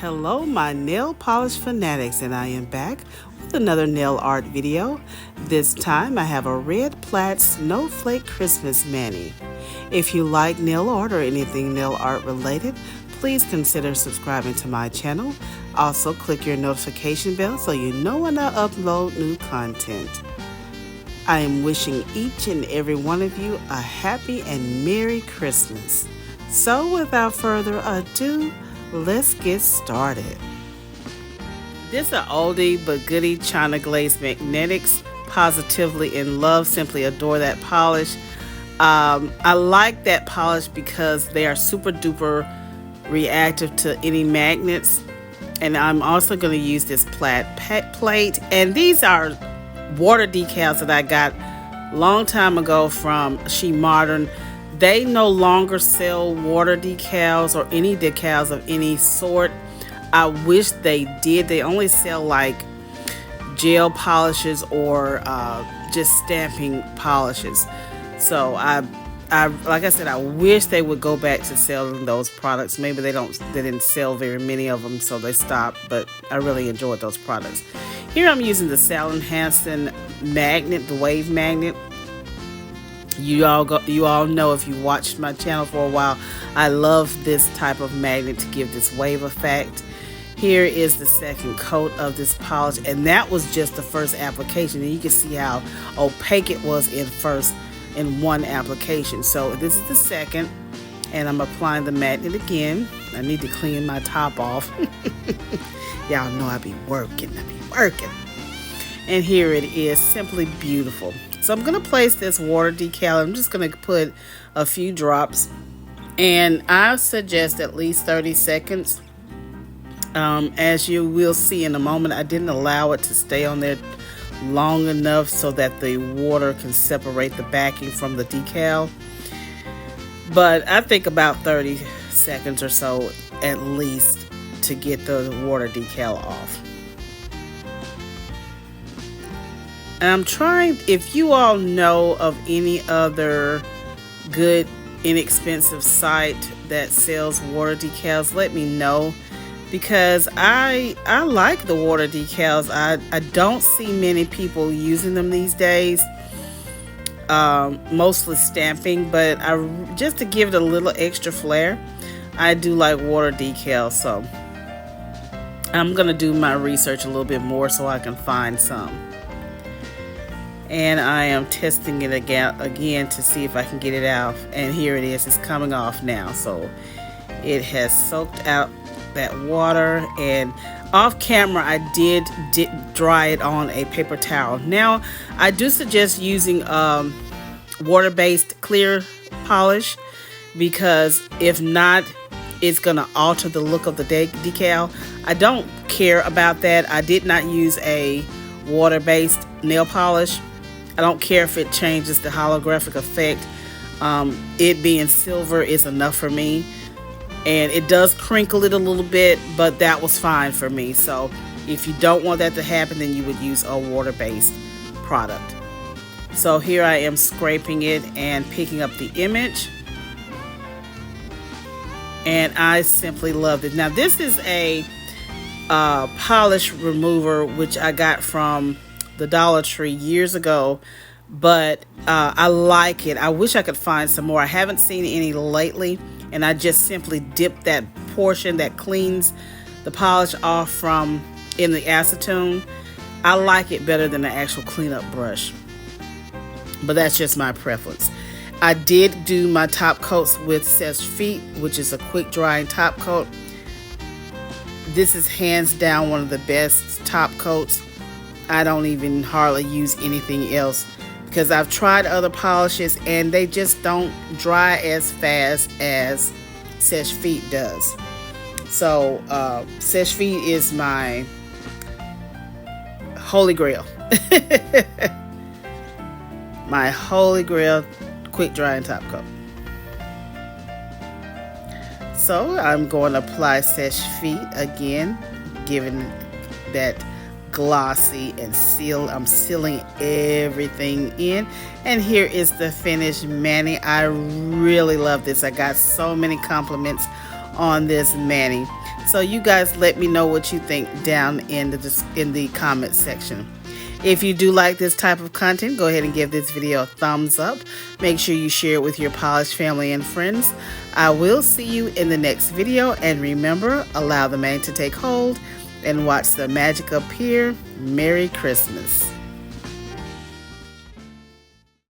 Hello my nail polish fanatics, and I am back with another nail art video. This time I have a red plaid snowflake Christmas mani. If you like nail art or anything nail art related, please consider subscribing to my channel. Also click your notification bell so you know when I upload new content. I am wishing each and every one of you a happy and Merry Christmas. So without further ado, let's get started. This is an oldie but goodie China Glaze Magnetix. Positively in love, simply adore that polish. I like that polish because they are super duper reactive to any magnets. And I'm also going to use this plaid plate. And these are water decals that I got a long time ago from She Modern. They no longer sell water decals or any decals of any sort. I wish they did. They only sell like gel polishes or just stamping polishes. So I like I said, I wish they would go back to selling those products. Maybe they didn't sell very many of them, so they stopped. But I really enjoyed those products. Here I'm using the Hansen Magnet, the wave magnet. You all know, if you watched my channel for a while, I love this type of magnet to give this wave effect. Here is the second coat of this polish, and that was just the first application, and you can see how opaque it was in one application. So this is the second, and I'm applying the magnet again. I need to clean my top off. Y'all know I be working. And here it is, simply beautiful. So I'm going to place this water decal. I'm just going to put a few drops, and I suggest at least 30 seconds. As you will see in a moment, I didn't allow it to stay on there long enough so that the water can separate the backing from the decal. But I think about 30 seconds or so at least to get the water decal off. And I'm trying, if you all know of any other good, inexpensive site that sells water decals, let me know, because I like the water decals. I don't see many people using them these days, mostly stamping, but just to give it a little extra flair, I do like water decals. So I'm gonna do my research a little bit more so I can find some. And I am testing it again to see if I can get it out. And here it is. It's coming off now. So it has soaked out that water. And off camera, I did dry it on a paper towel. Now, I do suggest using water-based clear polish, because if not, it's going to alter the look of the decal. I don't care about that. I did not use a water-based nail polish. I don't care if it changes the holographic effect. It being silver is enough for me. And it does crinkle it a little bit, but that was fine for me. So if you don't want that to happen, then you would use a water-based product. So here I am scraping it and picking up the image. And I simply loved it. Now this is a polish remover, which I got from the Dollar Tree years ago, but I like it. I wish I could find some more. I haven't seen any lately, and I just simply dip that portion that cleans the polish off from in the acetone. I like it better than the actual cleanup brush, but that's just my preference. I did do my top coats with Seche Vite, which is a quick drying top coat. This is hands down one of the best top coats. I don't even hardly use anything else, because I've tried other polishes and they just don't dry as fast as Seche Vite does. So Seche Vite is my holy grail. My holy grail quick drying top coat. So I'm going to apply Seche Vite again, giving that glossy and I'm sealing everything in. And here is the finished mani. I really love this. I got so many compliments on this mani. So you guys let me know what you think down in the comment section. If you do like this type of content, go ahead and give this video a thumbs up. Make sure you share it with your polished family and friends. I will see you in the next video, and remember, allow the mani to take hold and watch the magic appear. Merry Christmas.